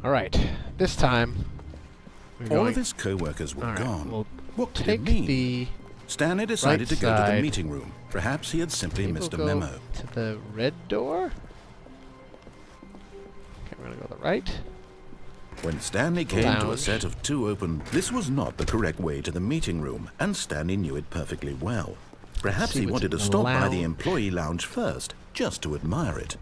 Alright, this time... All of his co-workers were gone. We'll What could take it mean? the Stanley decided right to go to the side. meeting room. Perhaps he had simply Maybe missed a we'll go memo. to the red door? Okay, we're gonna go to the right. When Stanley came to a Lounge. set of two open... This was not the correct way to the meeting room, and Stanley knew it perfectly well. Perhaps see he what's wanted to in the stop by the lounge. employee lounge first, just to admire it.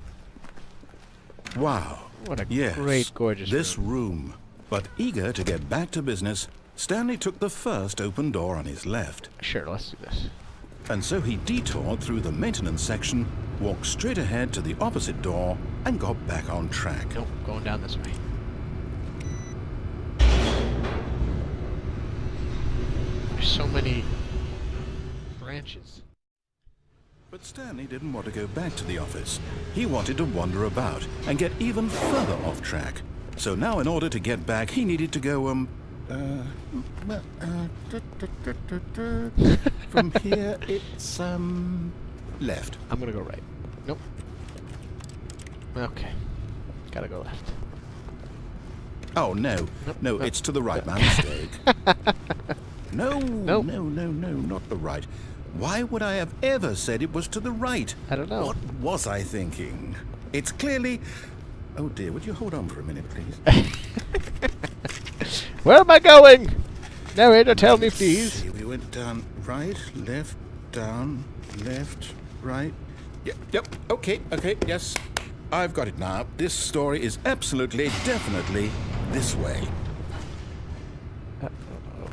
Wow. What a Yes, great, gorgeous this room. But eager to get back to business, Stanley took the first open door on his left. Sure, let's do this. And so he detoured through the maintenance section, walked straight ahead to the opposite door, and got back on track. Nope, going down this way. There's so many branches. But Stanley didn't want to go back to the office. He wanted to wander about and get even further off track. So now in order to get back, he needed to go, from here, it's, left. I'm gonna go right. Nope. Okay. Gotta go left. Oh, no. Nope, No, nope. it's to the right. My mistake. No, Nope. no, not the right. Why would I have ever said it was to the right? I don't know. What was I thinking? It's clearly... Oh dear, would you hold on for a minute, please? Where am I going? Narrator, tell me, please. See, we went down, right, left, down, left, right. Yep, okay, yes. I've got it now. This story is absolutely, definitely this way.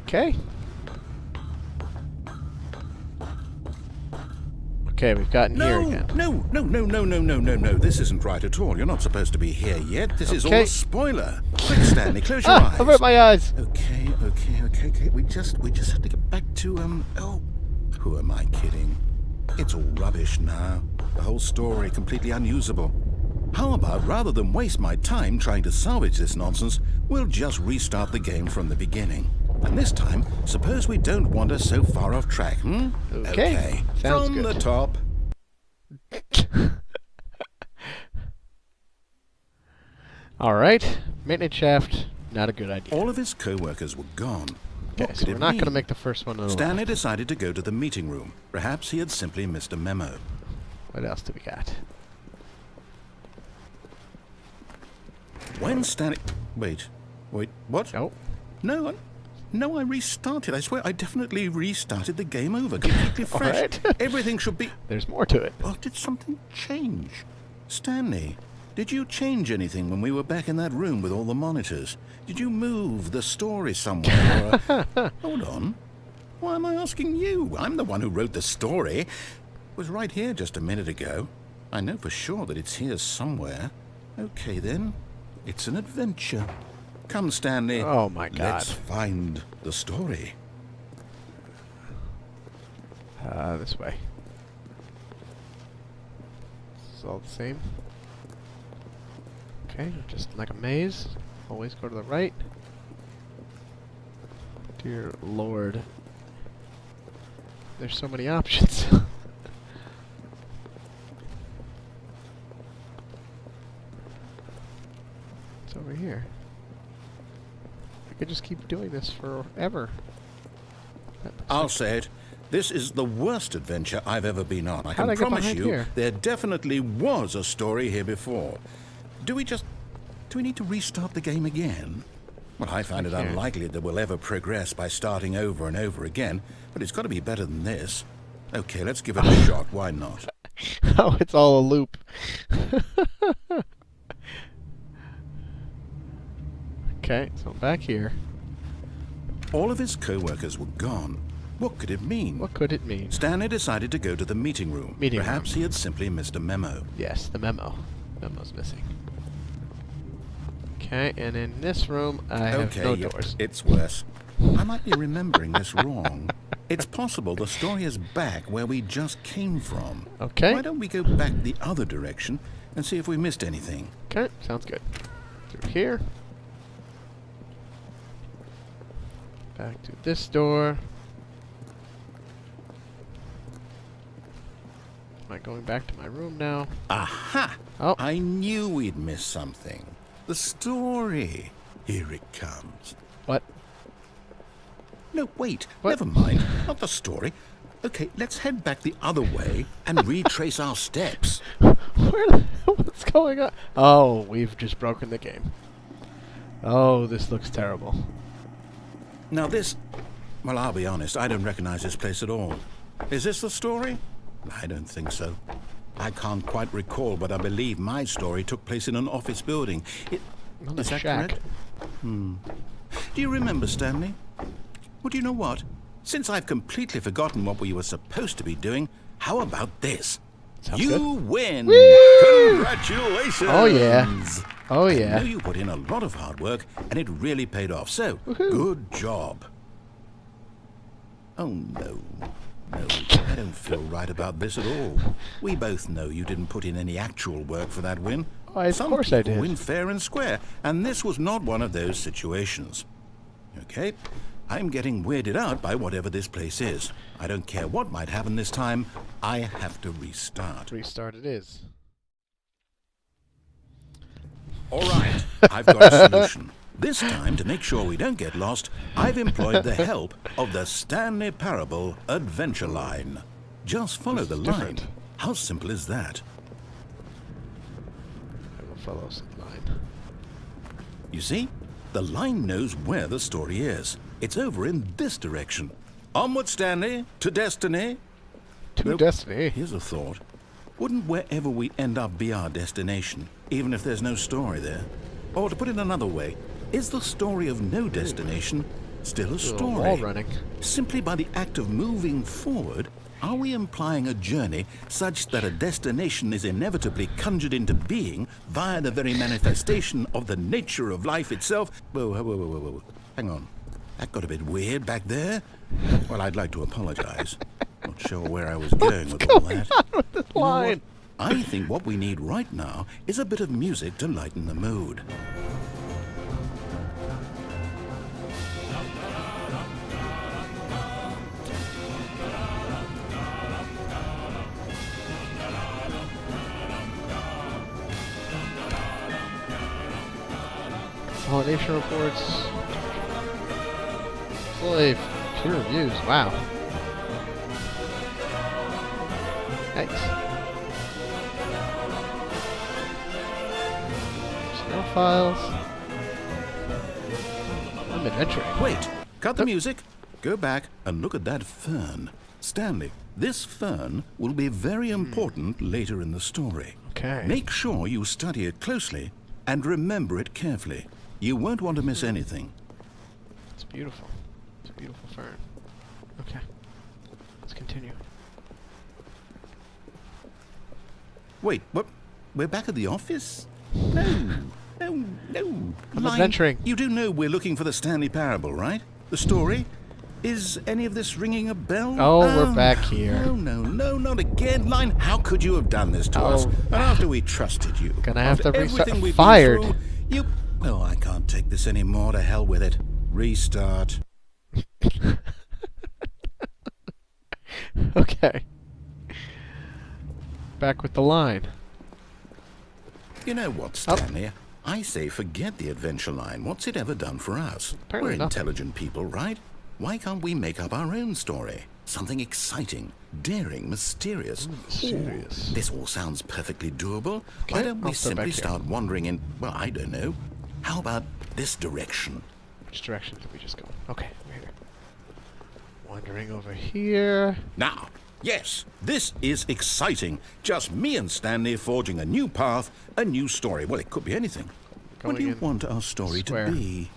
Okay. Okay, we've gotten here again. No. This isn't right at all. You're not supposed to be here yet. This is all Okay. a spoiler. Quick, Stanley, close your eyes. Avert my eyes. Okay. We just have to get back to, oh, who am I kidding? It's all rubbish now. The whole story completely unusable. How about, rather than waste my time trying to salvage this nonsense, we'll just restart the game from the beginning. And this time, suppose we don't wander so far off track, hmm? Okay. Sounds From good. the top. Alright. Maintenance shaft. Not a good idea. All of his co-workers were gone. Okay, What so could we're it not going to mean? make the first one. Stanley decided to go to the meeting room. Perhaps he had simply missed a memo. What else do we got? When Stanley... Wait, what? Nope. No, I restarted. I swear, I definitely restarted the game over, completely fresh. Alright. Everything should be... There's more to it. Well, did something change? Stanley, did you change anything when we were back in that room with all the monitors? Did you move the story somewhere? Or hold on. Why am I asking you? I'm the one who wrote the story. It was right here just a minute ago. I know for sure that it's here somewhere. Okay, then. It's an adventure. Come, Stanley. Oh, my God. Let's find the story. This way. It's all the same. Okay, just like a maze. Always go to the right. Dear Lord. There's so many options. It's over here. I could just keep doing this forever. I'll say it. This is the worst adventure I've ever been on. I How'd I can get promise behind you here? there definitely was a story here before. Do we need to restart the game again? Well, I find it can't. unlikely that we'll ever progress by starting over and over again, but it's got to be better than this. Okay, let's give it a shot. Why not? Oh, it's all a loop. Okay, so I'm back here. All of his co-workers were gone. What could it mean? What could it mean? Stanley decided to go to the meeting room. Meeting room. Perhaps he had simply missed a memo. Yes, the memo. Memo's missing. Okay, and in this room, I have no yep, doors. it's worse. I might be remembering this wrong. It's possible the story is back where we just came from. Okay. Why don't we go back the other direction and see if we missed anything? Okay, sounds good. Through here. Back to this door. Am I going back to my room now? Aha! Oh. I knew we'd missed something. the story. Here it comes. What? No, wait. What? Never mind. Not the story. Okay, let's head back the other way and retrace our steps. What's going on? Oh, we've just broken the game. Oh, this looks terrible. Now this... Well, I'll be honest. I don't recognize this place at all. Is this the story? I don't think so. I can't quite recall, but I believe my story took place in an office building. Not Is a that shack. correct? Do you remember, Stanley? Well, do you know what? Since I've completely forgotten what we were supposed to be doing, how about this? Sounds you good. win! Woo! Congratulations! Oh, yeah. Oh, I yeah. know you put in a lot of hard work, and it really paid off. So, Woohoo. good job. Oh, no. No, I don't feel right about this at all. We both know you didn't put in any actual work for that win. Why, of Some course I people did. win fair and square, and this was not one of those situations. Okay? I'm getting weirded out by whatever this place is. I don't care what might happen this time. I have to restart. Restart it is. All right, I've got a solution. This time, to make sure we don't get lost, I've employed the help of the Stanley Parable Adventure Line. Just follow the line. different. How simple is that? I will follow the line. You see? The line knows where the story is. It's over in this direction. Onward, Stanley, to destiny. To Nope. destiny. Here's a thought. Wouldn't wherever we end up be our destination, even if there's no story there? Or to put it another way, is the story of no destination still a Little story? wall running. Simply by the act of moving forward, are we implying a journey such that a destination is inevitably conjured into being via the very manifestation of the nature of life itself? Whoa. Hang on. That got a bit weird back there. Well, I'd like to apologize. Not sure where I was going with all that. With this You know what? line. I think what we need right now is a bit of music to lighten the mood. Consolidation reports. Slave. Peer reviews. Wow. Nice. Snow files. I'm adventuring. Wait, cut the music. Go back and look at that fern. Stanley, this fern will be very important later in the story. Okay. Make sure you study it closely and remember it carefully. You won't want to miss anything. It's beautiful. It's a beautiful fern. Okay. Let's continue. Wait, what? We're back at the office? No. I'm Line, adventuring. You do know we're looking for the Stanley Parable, right? The story? Is any of this ringing a bell? Oh, we're back here. No, not again. Line, how could you have done this to us? Oh. And after we trusted you. Gonna have after to restart. everything we've Fired. been through, you... Oh, I can't take this anymore. To hell with it. Restart. Okay. Back with the line. You know what, Stanley? I say forget the adventure line. What's it ever done for us? Apparently We're nothing. intelligent people, right? Why can't we make up our own story? Something exciting, daring, mysterious. Mysterious. Ooh, this all sounds perfectly doable. Why Okay, don't we I'll step back simply here. start wandering in, well, I don't know. How about this direction? Which direction did we just go? Okay, we're here. Wandering over here. Now, yes, this is exciting. Just me and Stanley forging a new path, a new story. Well, it could be anything. What do Going you in want our story square. to be?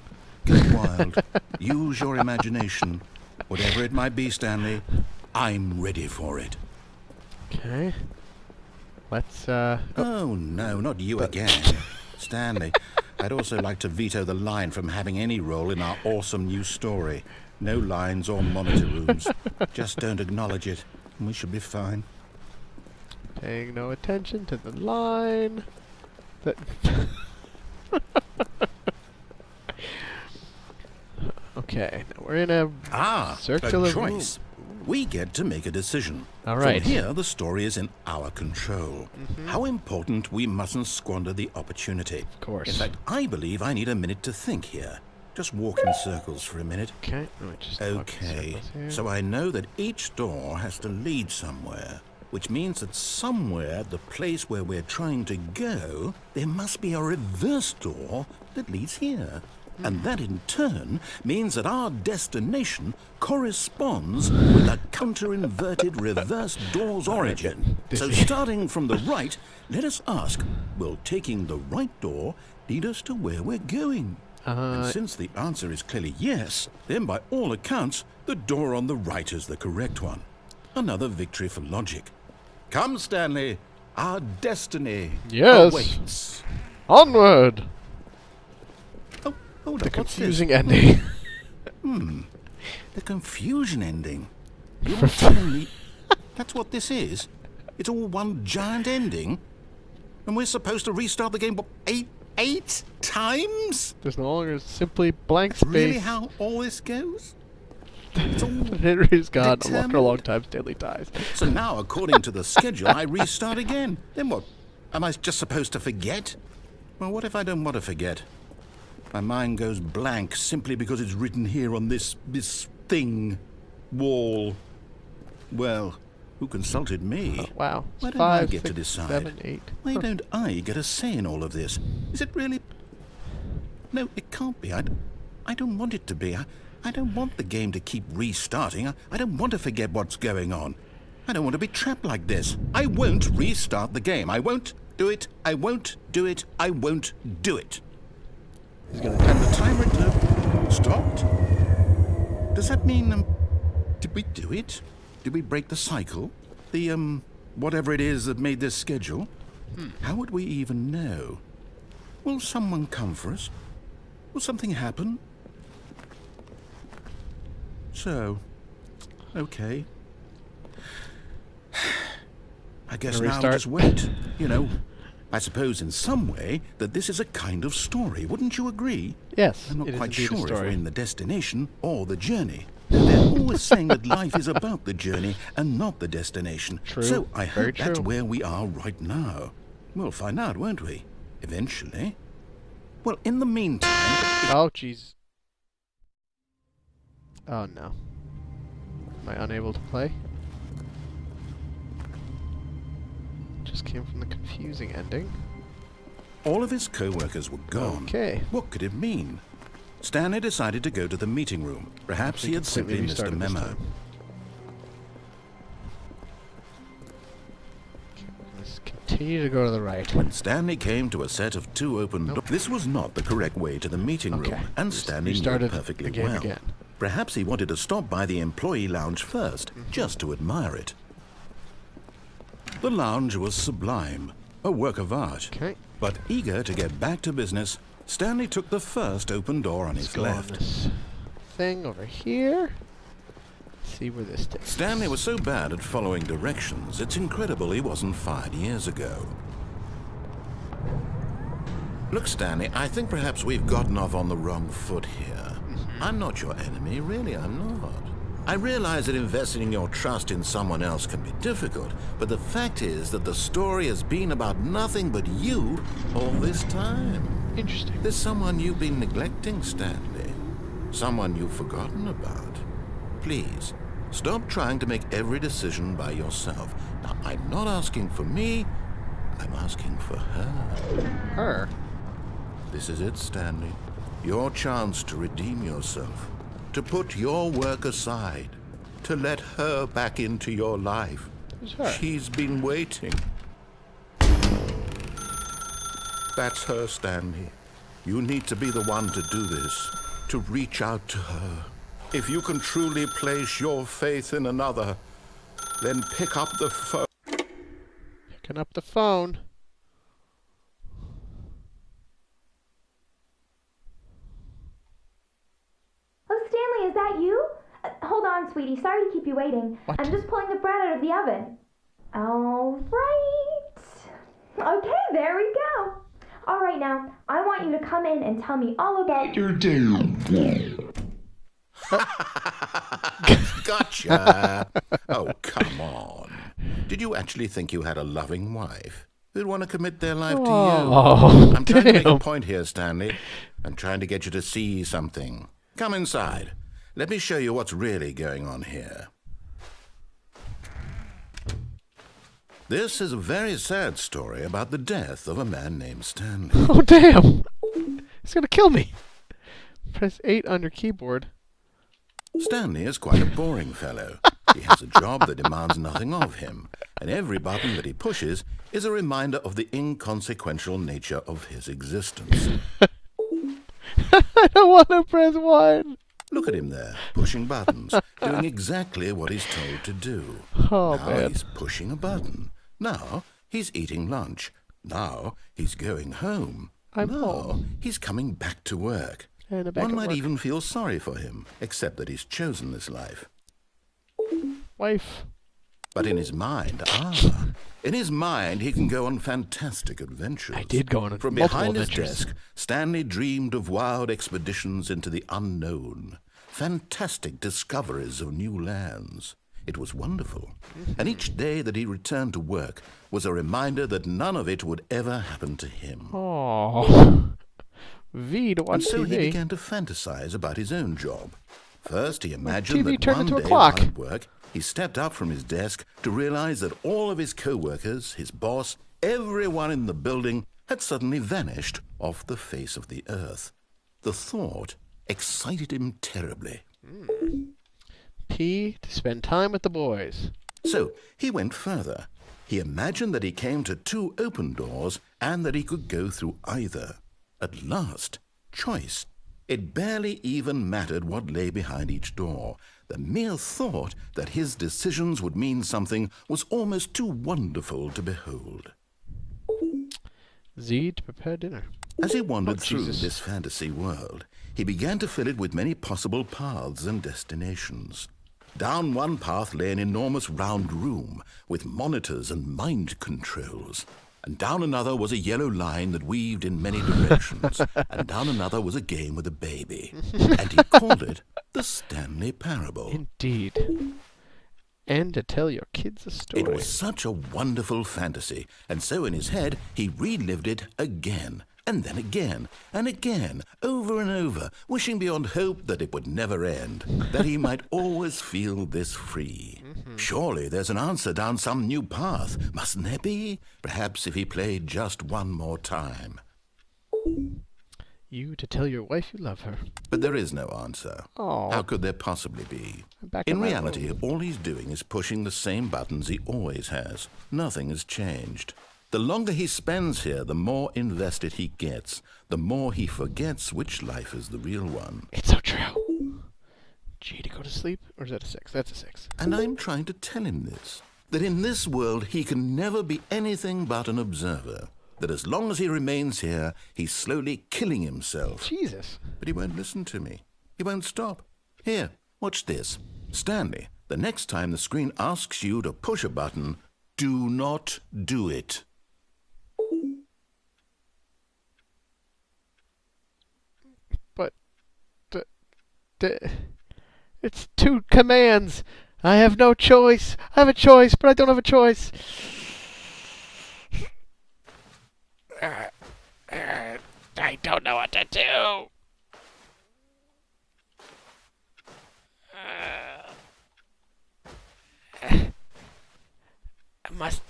Go wild. Use your imagination. Whatever it might be, Stanley, I'm ready for it. Okay. Let's, Oh, no, not you again. Stanley, I'd also like to veto the line from having any role in our awesome new story. No lines or monitor rooms. Just don't acknowledge it, and we should be fine. paying no attention to the line. That Okay, now we're in a Ah, circular a choice. we get to make a decision. All right. From here, the story is in our control. How important, we mustn't squander the opportunity. Of course. In fact, I believe I need a minute to think here. Just walk in circles for a minute. Okay. Let me just walk in Okay, circles here. so I know that each door has to lead somewhere, which means that somewhere at the place where we're trying to go, there must be a reverse door that leads here. And that in turn means that our destination corresponds with the counter-inverted reverse door's origin. So starting from the right, let us ask, will taking the right door lead us to where we're going? And since the answer is clearly yes, then by all accounts, the door on the right is the correct one. Another victory for logic. Come, Stanley, our destiny Yes. awaits. Onward! Oh, hold The up, what's this? confusing ending. The confusion ending. You're telling me that's what this is? It's all one giant ending? And we're supposed to restart the game, what, eight times? There's no longer simply blank space. Really how all this goes? It's all Henry's gone. After a determined. long time, Stanley dies. So now, according to the schedule, I restart again. Then what? Am I just supposed to forget? Well, what if I don't want to forget? My mind goes blank simply because it's written here on this thing, wall. Well, who consulted me? Oh, wow. Why don't 5, I get to 6, decide? 7, 8. Why don't I get a say in all of this? Is it really? No, it can't be. I don't want it to be. I don't want the game to keep restarting. I don't want to forget what's going on. I don't want to be trapped like this. I won't restart the game. I won't do it. I won't do it. I won't do it. He's gonna And the timer stopped. Does that mean, did we do it? Did we break the cycle? The, whatever it is that made this schedule? How would we even know? Will someone come for us? Will something happen? So, okay. I guess Gonna now I'll restart? just wait. You know, I suppose in some way that this is a kind of story. Wouldn't you agree? Yes, I'm not it is quite indeed a sure if we're story. in the destination or the journey. They're always saying that life is about the journey and not the destination. True. So I Very hope that's true. where we are right now. We'll find out, won't we? Eventually. Well, in the meantime... Oh, jeez. Oh, no. Am I unable to play? Just came from the confusing ending. All of his co-workers were gone. Okay. What could it mean? Stanley decided to go to the meeting room. Perhaps he had simply missed a restarted this memo. time. Okay, let's continue to go to the right. When Stanley came to a set of 2 open doors, this was not the correct way to the meeting Okay. room, and Stanley knew it Restarted perfectly the game well. again. Perhaps he wanted to stop by the employee lounge first, just to admire it. The lounge was sublime, a work of art. Okay. But eager to get back to business, Stanley took the first open door on Let's his go on left. this thing over here. See where this takes. Stanley was so bad at following directions, it's incredible he wasn't fired years ago. Look, Stanley, I think perhaps we've gotten off on the wrong foot here. I'm not your enemy, really, I'm not. I realize that investing your trust in someone else can be difficult, but the fact is that the story has been about nothing but you all this time. Interesting. There's someone you've been neglecting, Stanley. Someone you've forgotten about. Please, stop trying to make every decision by yourself. Now, I'm not asking for me, I'm asking for her. Her? This is it, Stanley. Your chance to redeem yourself. To put your work aside. To let her back into your life. Who's her? She's been waiting. That's her, Stanley. You need to be the one to do this. To reach out to her. If you can truly place your faith in another, then pick up the phone. Picking up the phone. Oh, Stanley, is that you? Hold on, sweetie. Sorry to keep you waiting. What? I'm just pulling the bread out of the oven. All right. Okay, there we go. All right, now, I want you to come in and tell me all about your day. Gotcha! Oh, come on. Did you actually think you had a loving wife who'd want to commit their life to you? Oh, I'm trying to make a damn. point here, Stanley. I'm trying to get you to see something. Come inside. Let me show you what's really going on here. This is a very sad story about the death of a man named Stanley. Oh, damn. He's going to kill me. Press 8 on your keyboard. Stanley is quite a boring fellow. He has a job that demands nothing of him, and every button that he pushes is a reminder of the inconsequential nature of his existence. I don't want to press 1. Look at him there, pushing buttons, doing exactly what he's told to do. Oh, Now man. he's pushing a button. Now he's eating lunch. Now he's going home. I'm now home. he's coming back to work. And back One at might work. even feel sorry for him, except that he's chosen this life. Wife. But in his mind, in his mind, he can go on fantastic adventures. I did go on From multiple behind his adventures. desk, Stanley dreamed of wild expeditions into the unknown, fantastic discoveries of new lands. It was wonderful. And each day that he returned to work was a reminder that none of it would ever happen to him. Oh. V to watch And so TV. he began to fantasize about his own job. First, he imagined TV that turned one into a day clock. while at work, he stepped up from his desk to realize that all of his co-workers, his boss, everyone in the building had suddenly vanished off the face of the earth. The thought excited him terribly. P to spend time with the boys. So he went further. He imagined that he came to 2 open doors and that he could go through either. At last, choice. It barely even mattered what lay behind each door. The mere thought that his decisions would mean something was almost too wonderful to behold. Z to prepare dinner. As he wandered Oh, through Jesus. this fantasy world, he began to fill it with many possible paths and destinations. Down one path lay an enormous round room with monitors and mind controls. And down another was a yellow line that weaved in many directions. And down another was a game with a baby. And he called it the Stanley Parable. Indeed. And to tell your kids a story. It was such a wonderful fantasy, and so in his head he relived it again, and then again, and again, over and over, wishing beyond hope that it would never end, that he might always feel this free. Surely there's an answer down some new path, mustn't there be? Perhaps if he played just one more time. You to tell your wife you love her. But there is no answer. Oh. How could there possibly be? I'm back In in my reality, room. all he's doing is pushing the same buttons he always has. Nothing has changed. The longer he spends here, the more invested he gets, the more he forgets which life is the real one. It's so true. G to go to sleep? Or is that a 6? That's a 6. And I'm trying to tell him this, that in this world he can never be anything but an observer, that as long as he remains here, he's slowly killing himself. Jesus. But he won't listen to me. He won't stop. Here, watch this. Stanley, the next time the screen asks you to push a button, do not do it. But... it's 2 commands. I have no choice. I have a choice, but I don't have a choice. I don't know what to do. I must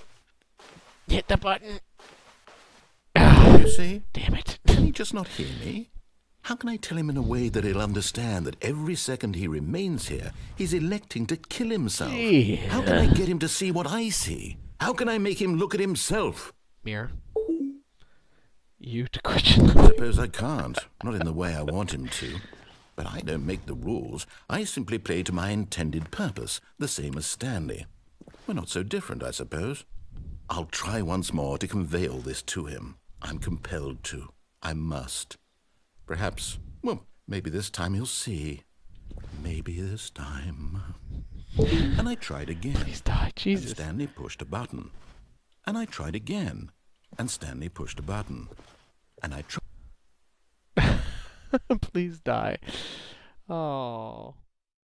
hit the button. You see? Damn it. Can he just not hear me? How can I tell him in a way that he'll understand that every second he remains here, he's electing to kill himself? Gee. How can I get him to see what I see? How can I make him look at himself? Mirror. You to question. I suppose I can't. Not in the way I want him to. But I don't make the rules. I simply play to my intended purpose, the same as Stanley. We're not so different, I suppose. I'll try once more to convey all this to him. I'm compelled to. I must. Perhaps, well, maybe this time he'll see. Maybe this time. And I tried again. Please die, And Jesus. Stanley pushed a button. And I tried again. And Stanley pushed a button. And I tried. Please die. Oh.